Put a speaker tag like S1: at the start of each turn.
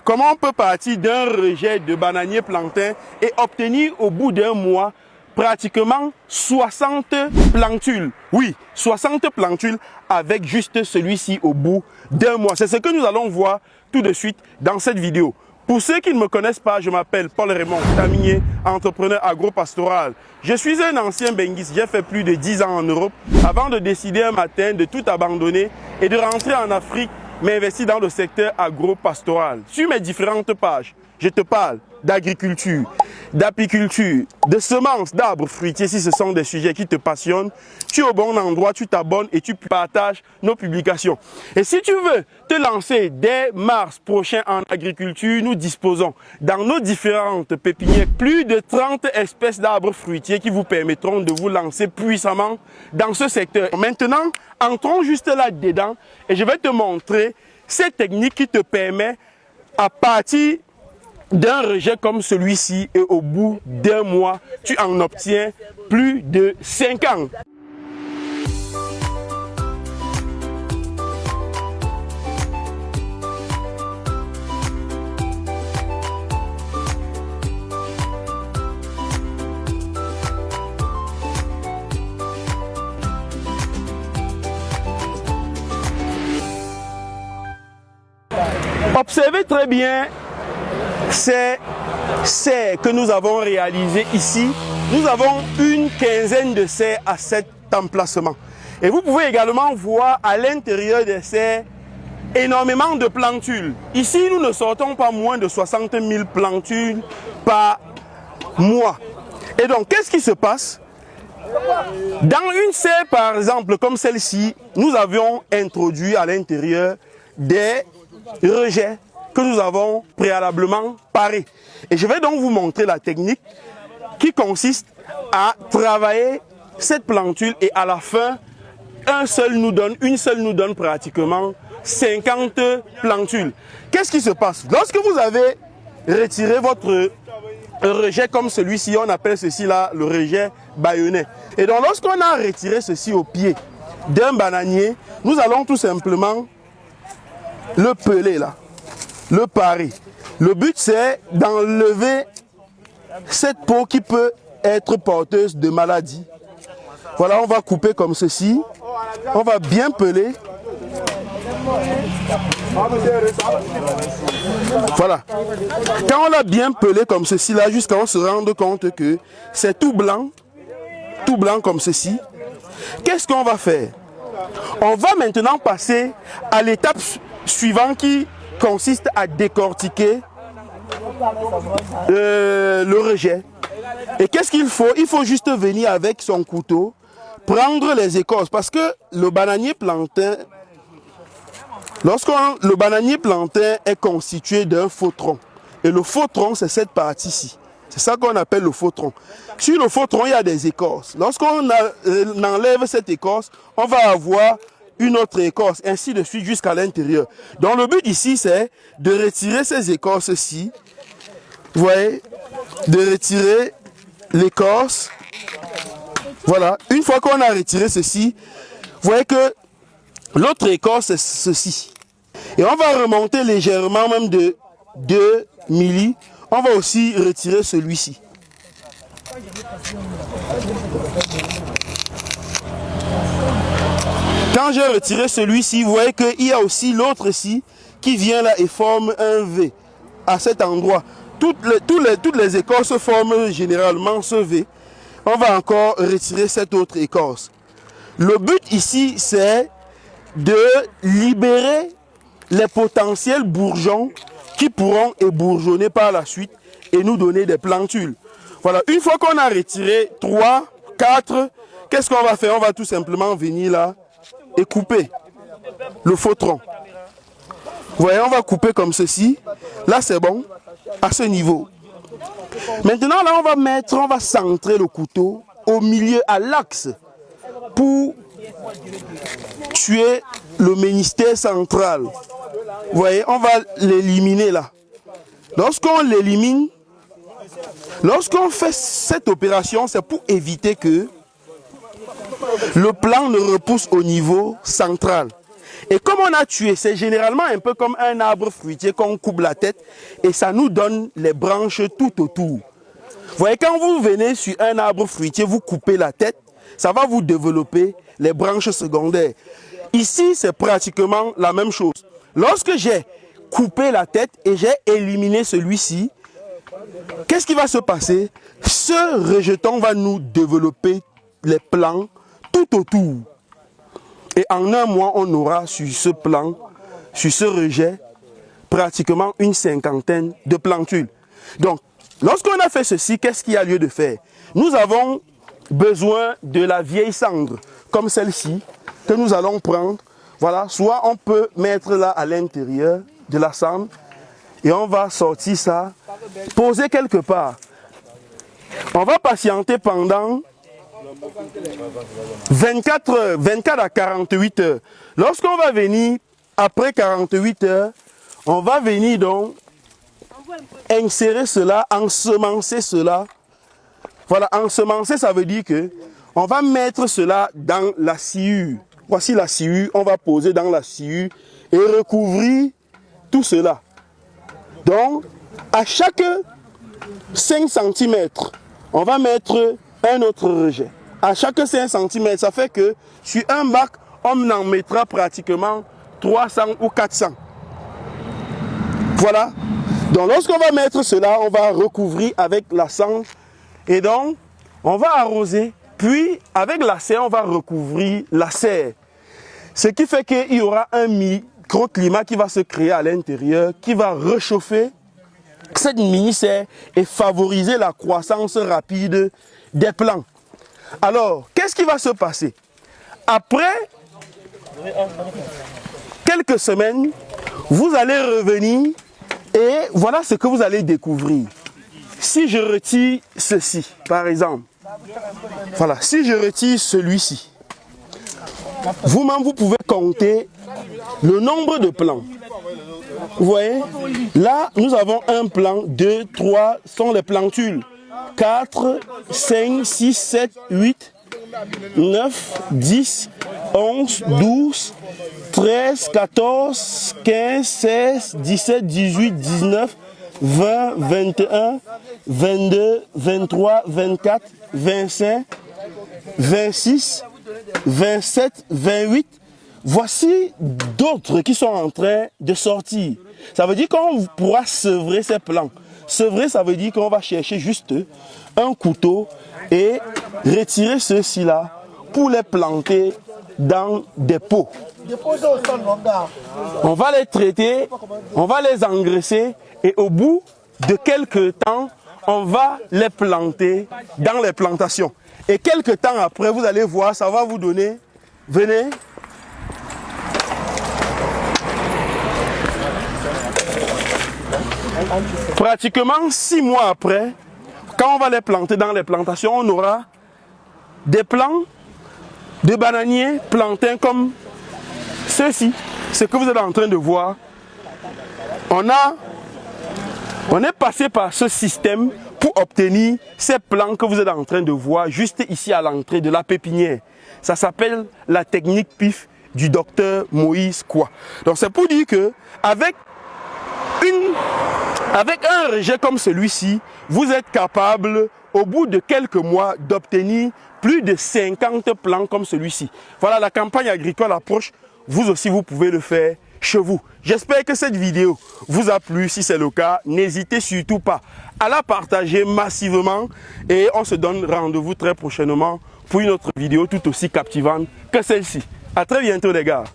S1: comment on peut partir d'un rejet de bananier plantain et obtenir au bout d'un mois pratiquement 60 plantules. Oui, 60 plantules avec juste celui-ci au bout d'un mois. C'est ce que nous allons voir tout de suite dans cette vidéo. Pour ceux qui ne me connaissent pas, je m'appelle Paul Raymond Taminier, entrepreneur agropastoral. Je suis un ancien benguiste, j'ai fait plus de 10 ans en Europe avant de décider un matin de tout abandonner et de rentrer en Afrique, m'investir dans le secteur agropastoral. Sur mes différentes pages, je te parle d'agriculture, d'apiculture, de semences, d'arbres fruitiers. Si ce sont des sujets qui te passionnent, tu es au bon endroit, tu t'abonnes et tu partages nos publications. Et si tu veux te lancer dès mars prochain en agriculture, nous disposons dans nos différentes pépinières plus de 30 espèces d'arbres fruitiers qui vous permettront de vous lancer puissamment dans ce secteur. Maintenant, entrons juste là-dedans et je vais te montrer cette technique qui te permet à partir d'un rejet comme celui-ci et au bout d'un mois, tu en obtiens plus de 5 ans. Observez très bien ces serres que nous avons réalisées ici. Nous avons une quinzaine de serres à cet emplacement. Et vous pouvez également voir à l'intérieur des serres énormément de plantules. Ici, nous ne sortons pas moins de 60 000 plantules par mois. Et donc, qu'est-ce qui se passe? Dans une serre, par exemple, comme celle-ci, nous avions introduit à l'intérieur des rejets que nous avons préalablement parés. Et je vais donc vous montrer la technique qui consiste à travailler cette plantule et à la fin, une seule nous donne pratiquement 50 plantules. Qu'est-ce qui se passe? Lorsque vous avez retiré votre rejet comme celui-ci, on appelle ceci là le rejet baïonnet. Et donc lorsqu'on a retiré ceci au pied d'un bananier, nous allons tout simplement le peler là, le parer. Le but c'est d'enlever cette peau qui peut être porteuse de maladies. Voilà, on va couper comme ceci. On va bien peler. Voilà. Quand on l'a bien pelé comme ceci là, jusqu'à on se rendre compte que c'est tout blanc comme ceci. Qu'est-ce qu'on va faire? On va maintenant passer à l'étape suivante qui consiste à décortiquer le rejet. Et qu'est-ce qu'il faut? Il faut juste venir avec son couteau, prendre les écorces, parce que le bananier plantain, le bananier plantain est constitué d'un faux tronc. Et le faux tronc, c'est cette partie-ci. C'est ça qu'on appelle le faux tronc. Sur le faux tronc, il y a des écorces. Lorsqu'on enlève cette écorce, on va avoir une autre écorce, ainsi de suite jusqu'à l'intérieur. Donc le but ici, c'est de retirer ces écorces-ci. Vous voyez, de retirer l'écorce. Voilà, une fois qu'on a retiré ceci, vous voyez que l'autre écorce, c'est ceci. Et on va remonter légèrement, même de 2 milli. On va aussi retirer celui-ci. Quand j'ai retiré celui-ci, vous voyez qu'il y a aussi l'autre ici qui vient là et forme un V à cet endroit. Toutes les écorces forment généralement ce V. On va encore retirer cette autre écorce. Le but ici, c'est de libérer les potentiels bourgeons qui pourront ébourgeonner par la suite et nous donner des plantules. Voilà, une fois qu'on a retiré 3, 4, qu'est-ce qu'on va faire? On va tout simplement venir là et couper le faux tronc. Vous voyez, on va couper comme ceci. Là, c'est bon, à ce niveau. Maintenant, là, on va centrer le couteau au milieu, à l'axe, pour tuer le ménisteur central. Vous voyez, on va l'éliminer là. Lorsqu'on l'élimine, lorsqu'on fait cette opération, c'est pour éviter que le plant ne repousse au niveau central. Et comme on a tué, c'est généralement un peu comme un arbre fruitier qu'on coupe la tête et ça nous donne les branches tout autour. Vous voyez, quand vous venez sur un arbre fruitier, vous coupez la tête, ça va vous développer les branches secondaires. Ici, c'est pratiquement la même chose. Lorsque j'ai coupé la tête et j'ai éliminé celui-ci, qu'est-ce qui va se passer? Ce rejeton va nous développer les plants tout autour. Et en un mois, on aura sur ce plant, sur ce rejet, pratiquement une cinquantaine de plantules. Donc, lorsqu'on a fait ceci, qu'est-ce qu'il y a lieu de faire? Nous avons besoin de la vieille cendre, comme celle-ci, que nous allons prendre. Voilà, soit on peut mettre là à l'intérieur de la cendre et on va sortir ça, poser quelque part. On va patienter pendant 24 heures, 24 à 48 heures. Lorsqu'on va venir, après 48 heures, on va venir donc insérer cela, ensemencer cela. Voilà, ensemencer, ça veut dire que on va mettre cela dans la sciure. Voici la sciure, on va poser dans la sciure et recouvrir tout cela. Donc, à chaque 5 cm, on va mettre un autre rejet. À chaque 5 cm, ça fait que sur un bac, on en mettra pratiquement 300 ou 400. Voilà. Donc, lorsqu'on va mettre cela, on va recouvrir avec la cendre. Et donc, on va arroser. Puis, avec la serre, on va recouvrir la serre. Ce qui fait qu'il y aura un microclimat qui va se créer à l'intérieur, qui va réchauffer cette mini-serre et favoriser la croissance rapide des plants. Alors, qu'est-ce qui va se passer? Après quelques semaines, vous allez revenir et voilà ce que vous allez découvrir. Si je retire ceci, par exemple, voilà, si je retire celui-ci, vous-même, vous pouvez compter le nombre de plants. Vous voyez? Là, nous avons un plant, 2, 3, sont les plantules. 4, 5, 6, 7, 8, 9, 10, 11, 12, 13, 14, 15, 16, 17, 18, 19, 20, 21, 22, 23, 24, 25, 26, 27, 28. Voici d'autres qui sont en train de sortir. Ça veut dire qu'on pourra sevrer ces plants. Sevrer, ça veut dire qu'on va chercher juste un couteau et retirer ceux-ci-là pour les planter dans des pots. On va les traiter, on va les engraisser et au bout de quelques temps, on va les planter dans les plantations. Et quelques temps après, vous allez voir, ça va vous donner, venez. Pratiquement 6 mois après, quand on va les planter dans les plantations, on aura des plants de bananiers plantés comme ceux-ci. Ce que vous êtes en train de voir. On est passé par ce système pour obtenir ces plants que vous êtes en train de voir juste ici à l'entrée de la pépinière. Ça s'appelle la technique PIF du docteur Moïse Kwa. Donc c'est pour dire que avec un rejet comme celui-ci, vous êtes capable au bout de quelques mois d'obtenir plus de 50 plants comme celui-ci. Voilà, la campagne agricole approche. Vous aussi, vous pouvez le faire chez vous. J'espère que cette vidéo vous a plu. Si c'est le cas, n'hésitez surtout pas à la partager massivement. Et on se donne rendez-vous très prochainement pour une autre vidéo tout aussi captivante que celle-ci. À très bientôt les gars.